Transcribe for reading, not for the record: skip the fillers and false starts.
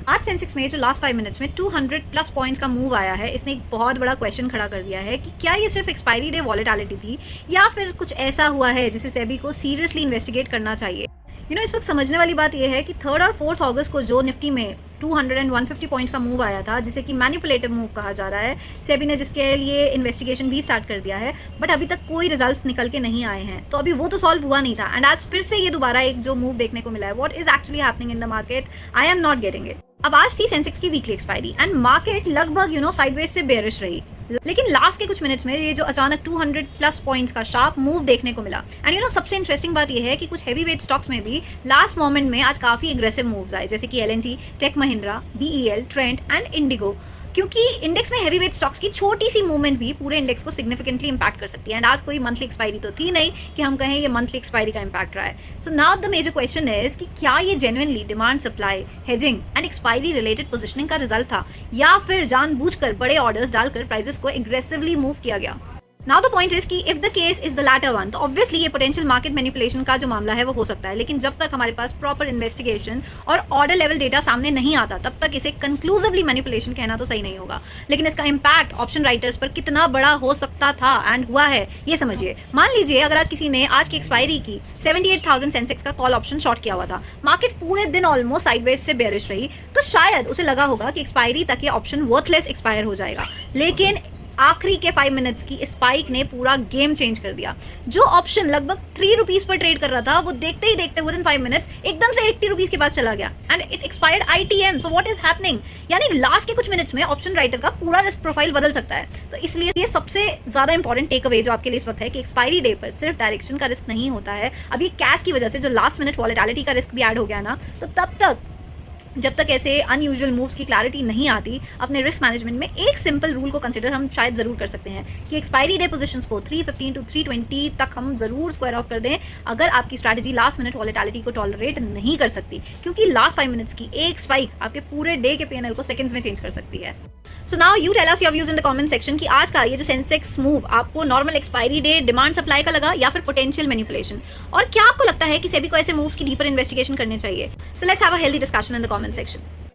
आज सेंसेक्स में जो लास्ट 5 मिनट्स में 200 प्लस पॉइंट्स का मूव आया है, इसने एक बहुत बड़ा क्वेश्चन खड़ा कर दिया है कि क्या ये सिर्फ एक्सपायरी डे वॉलेटिलिटी थी या फिर कुछ ऐसा हुआ है जिसे सेबी को सीरियसली इन्वेस्टिगेट करना चाहिए। इस वक्त समझने वाली बात यह है कि 3 और 4 अगस्त को जो निफ्टी में 200 एंड 150 पॉइंट्स का मूव आया था, जिसे कि मैनिपुलेटिव मूव कहा जा रहा है, सेबी ने जिसके लिए इन्वेस्टिगेशन भी स्टार्ट कर दिया है, बट अभी तक कोई रिजल्ट्स निकल के नहीं आए हैं। तो अभी वो तो सॉल्व हुआ नहीं था एंड आज फिर से ये दोबारा एक जो मूव देखने को मिला है, what is actually happening in the market, I am not getting it. अब आज थी सेंसेक्स की वीकली एक्सपायरी एंड मार्केट लगभग साइडवेज से बेयरिश रही, लेकिन लास्ट के कुछ मिनट्स में ये जो अचानक 200 प्लस पॉइंट्स का शार्प मूव देखने को मिला। एंड सबसे इंटरेस्टिंग बात ये है कि कुछ हैवी वेट स्टॉक्स में भी लास्ट मोमेंट में आज काफी एग्रेसिव मूव्स आए, जैसे कि L&T, tech Mahindra, BEL, Trent and IndiGo, क्योंकि इंडेक्स में हैवी वेट स्टॉक्स की छोटी सी मूवमेंट भी पूरे इंडेक्स को सिग्निफिकेंटली इंपैक्ट कर सकती है। एंड आज कोई मंथली एक्सपायरी तो थी नहीं कि हम कहें ये मंथली एक्सपायरी का इंपैक्ट रहा है। So now the major question is कि क्या ये genuinely demand, supply, hedging and expiry related positioning का रिजल्ट था या फिर जानबूझकर बड़े ऑर्डर्स डालकर प्राइसेस को एग्रेसिवली मूव किया गया। नाउ द पॉइंट इज कि if the case is the latter one, तो ऑब्वियसली ये पोटेंशियल मार्केट मैनिपुलेशन का जो मामला है वो हो सकता है, लेकिन जब तक हमारे पास प्रॉपर इन्वेस्टिगेशन और ऑर्डर लेवल डेटा सामने नहीं आता तब तक इसे कंक्लूसिवली मैनिपुलेशन कहना तो सही नहीं होगा। लेकिन इसका इम्पैक्ट ऑप्शन राइटर्स पर कितना बड़ा हो सकता था एंड हुआ है, ये समझिए। मान लीजिए अगर आज किसी ने आज की एक्सपायरी की 78,000 सेंसेक्स का कॉल ऑप्शन शॉर्ट किया हुआ था, मार्केट पूरे दिन ऑलमोस्ट साइडवेज से बेयरिश रही, तो शायद उसे लगा होगा कि एक्सपायरी तक ये ऑप्शन वर्थलेस एक्सपायर हो जाएगा। लेकिन आखिरी के 5 मिनट्स की स्पाइक ने पूरा गेम चेंज कर दिया। जो ऑप्शन लगभग 3 रुपीज पर ट्रेड कर रहा था, वो देखते ही देखते विदिन 5 मिनट्स एकदम से 80 रुपीज के पास चला गया and it expired ITM। So what is happening, यानी लास्ट के कुछ मिनट्स में ऑप्शन राइटर का पूरा रिस्क प्रोफाइल बदल सकता है। तो इसलिए ये सबसे ज्यादा इंपॉर्टेंट टेक अवे जो आपके लिए इस वक्त है कि एक्सपायरी डे पर सिर्फ डायरेक्शन का रिस्क नहीं होता है। अभी कैश की वजह से जो लास्ट मिनट वॉलेटिलिटी का रिस्क भी ऐड हो गया ना, तो तब तक जब तक ऐसे अनयूजुअल मूव्स की क्लैरिटी नहीं आती, अपने रिस्क मैनेजमेंट में एक सिंपल रूल को कंसिडर हम शायद जरूर कर सकते हैं कि एक्सपायरी डे पोजीशंस को 315 टू 320 तक हम जरूर स्क्वायर ऑफ कर दें अगर आपकी स्ट्रैटेजी लास्ट मिनट वॉलेटिलिटी को टॉलरेट नहीं कर सकती, क्योंकि लास्ट 5 मिनट्स की एक स्पाइक आपके पूरे डे के PNL को सेकंड्स में चेंज कर सकती है। So now you tell us your views in the comment section कि आज का ये जो सेंसेक्स मूव आपको normal expiry day demand supply का लगा या फिर पोटेंशियल मैनिपुलेशन, और क्या आपको लगता है कि सेबी को ऐसे मूव्स की डीपर इन्वेस्टिगेशन करनी चाहिए। So let's have a healthy discussion in the comment section.